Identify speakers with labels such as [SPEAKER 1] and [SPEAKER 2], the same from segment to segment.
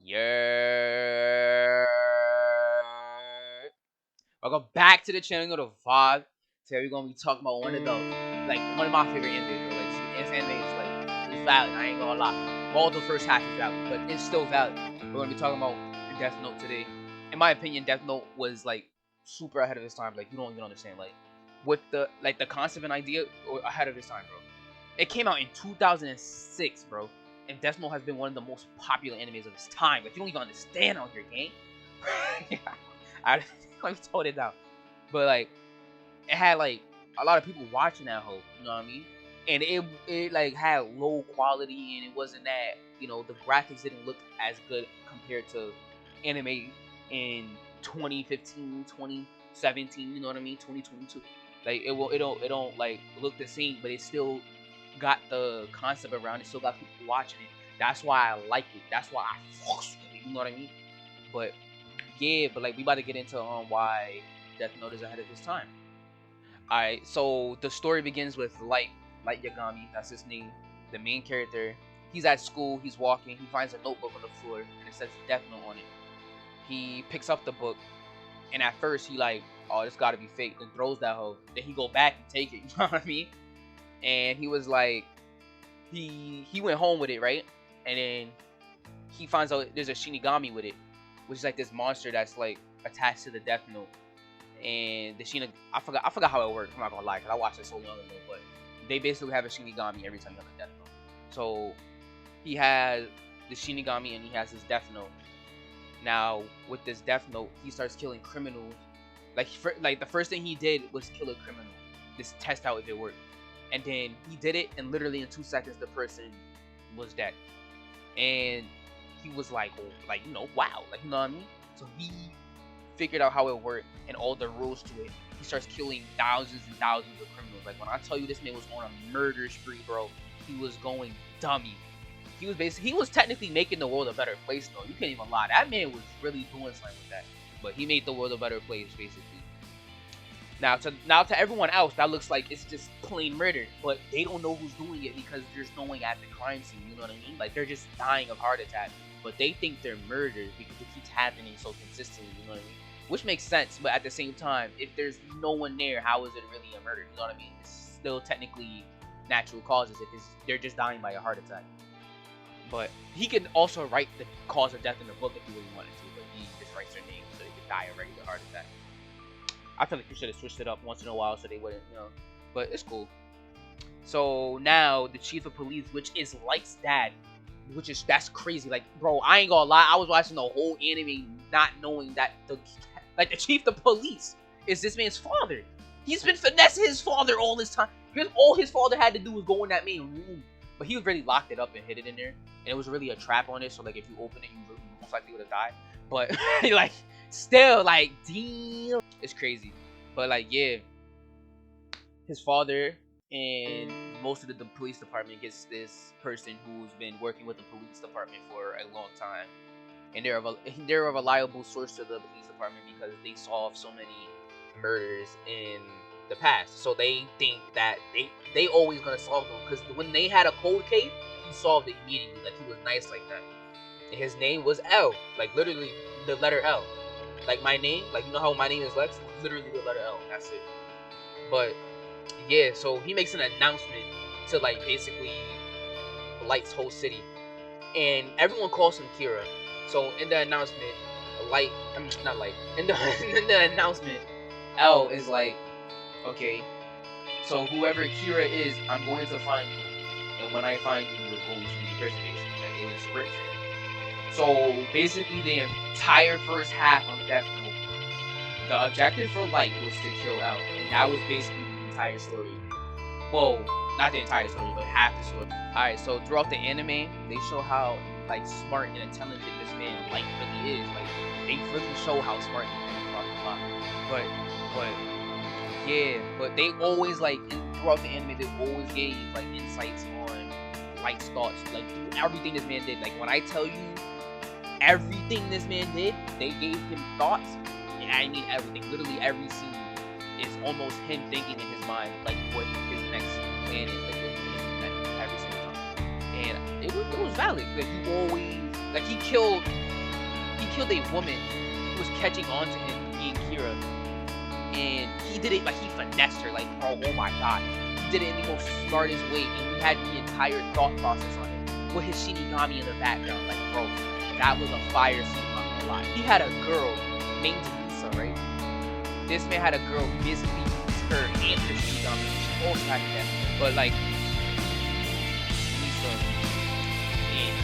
[SPEAKER 1] Yeah. Welcome back to the channel, the VOG. Today we're gonna be talking about one of my favorite animes, bro. Like this anime is it's valid. I ain't gonna lie. All the first half is valid, but it's still valid. We're gonna be talking about Death Note today. In my opinion, Death Note was super ahead of its time. Like you don't even understand. Like with the concept and idea ahead of its time, bro. It came out in 2006, bro. And Death Note has been one of the most popular animes of its time. Like you don't even understand out here, gang. I let me tone it down. But it had a lot of people watching that hoe, you know what I mean? And it had low quality and it wasn't that, the graphics didn't look as good compared to anime in 2015, 2017, you know what I mean? 2022. Like it don't look the same, but it still got the concept around it, still got people watching it. That's why I like it. That's why I fucks with it, you know what I mean? But yeah, but we about to get into why Death Note is ahead of his time. Alright, so the story begins with Light Yagami, that's his name, the main character. He's at school, he's walking, he finds a notebook on the floor, and it says Death Note on it. He picks up the book, and at first he oh, this gotta be fake, then throws that hoe. Then he go back and take it, you know what I mean? And he was he went home with it, right? And then he finds out there's a Shinigami with it, which is this monster that's attached to the Death Note. And the I forgot how it worked. I'm not gonna lie, cause I watched it so long ago. But they basically have a Shinigami every time you have a Death Note. So he has the Shinigami and he has his Death Note. Now with this Death Note, he starts killing criminals. The first thing he did was kill a criminal. Just test out if it worked. And then he did it, and literally in 2 seconds, the person was dead. And he was wow, you know what I mean? So he figured out how it worked and all the rules to it. He starts killing thousands and thousands of criminals. When I tell you this man was on a murder spree, bro, he was going dummy. He was technically making the world a better place, though. You can't even lie. That man was really doing something with that. But he made the world a better place, basically. Now to everyone else, that looks like it's just plain murder, but they don't know who's doing it because there's no one at the crime scene. You know what I mean? They're just dying of heart attack, but they think they're murdered because it keeps happening so consistently. You know what I mean? Which makes sense, but at the same time, if there's no one there, how is it really a murder? You know what I mean? It's still technically natural causes if they're just dying by a heart attack. But he can also write the cause of death in the book if he really wanted to, but he just writes their name so they could die a regular heart attack. I feel like you should have switched it up once in a while so they wouldn't, but it's cool. So now the chief of police, which is Light's dad, that's crazy. Bro, I ain't gonna lie, I was watching the whole anime not knowing that the chief of police is this man's father. He's been finessing his father all this time. Because all his father had to do was go in that main room. But he was really locked it up and hid it in there. And it was really a trap on it, so if you open it, you most likely would have died. But still, damn, it's crazy. But yeah, his father and most of the police department gets this person who's been working with the police department for a long time, and they're a reliable source to the police department because they solve so many murders in the past. So they think that they always gonna solve them because when they had a cold case, he solved it immediately. He was nice like that. And his name was L, literally the letter L. My name, you know how my name is Lex? Literally the letter L. That's it. But yeah, so he makes an announcement to basically Light's whole city, and everyone calls him Kira. So in the announcement, not Light. In the announcement, L is okay, so whoever Kira is, I'm going to find you, and when I find you, you're going to be prison, basically. It was scripture. So basically, the entire first half of Death Note, the objective for Light was to kill L, and that was basically the entire story. Well, not the entire story, but half the story. Alright, so throughout the anime, they show how smart and intelligent this man Light really is. They really show how smart he is. But yeah, but they always throughout the anime, they always gave insights on Light's thoughts, everything this man did. When I tell you everything this man did, they gave him thoughts, and I mean everything. Literally every scene is almost him thinking in his mind what his next plan is, every single time. And it was valid. He always he killed He killed a woman who was catching on to him being Kira, and he did it like he finessed her. Like, bro, oh my god, he did it in the most smartest way, and he had the entire thought process on it with his Shinigami in the background. Like, bro, that was a fire scene. I'm not gonna lie. He had a girl named Lisa, right? This man had a girl basically use her and her Shinigami. She also had that, but like Lisa, and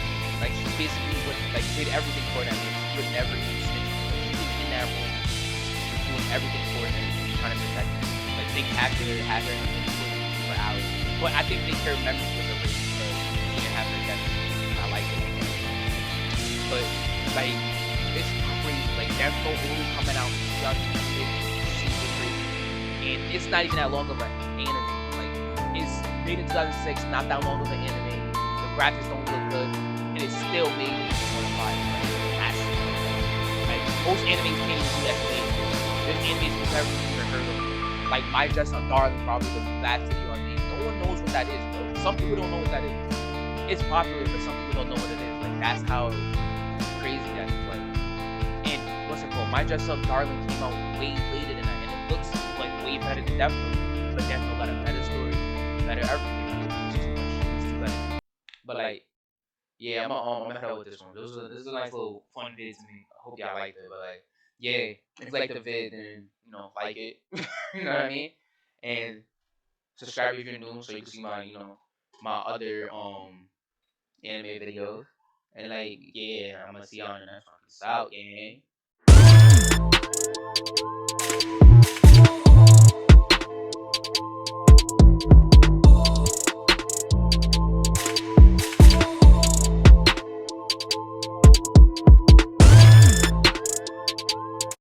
[SPEAKER 1] like she basically would like did everything for them. She would never even snitch. Like, she was in that room doing everything for them, trying to protect them. Like they captured her, had her in the room for hours. But I think they care memories with her because she didn't have her death. I like it like that. But like it's crazy. Like there's no always coming out just super crazy. And it's not even that long of an anime. Like it's made in 2006, not that long of an anime. The graphics don't look good, and it's still made in 2005. Like that's like most animes can't even do that today. There's animes you've never even heard of. Like My Dress Up Darling, probably the last video I made. No one knows what that is, bro. Some people don't know what that is. It's popular, but some people don't know what it is. Like that's how crazy that is. Like, and what's it called? My Dress Up Darling came out way later than that, and it looks like way better than Death Note. But Death Note got a better story, better everything. It's just much. It's too better. But like, yeah, I'm gonna head out with this one. This is a nice little fun vid to me. I hope y'all liked it. But like, yeah, if you like the vid, then like it. You know what I mean? And subscribe if you're new, so you can see my my other anime videos. And like, yeah, I'm gonna see y'all in the next one. Peace out, gang.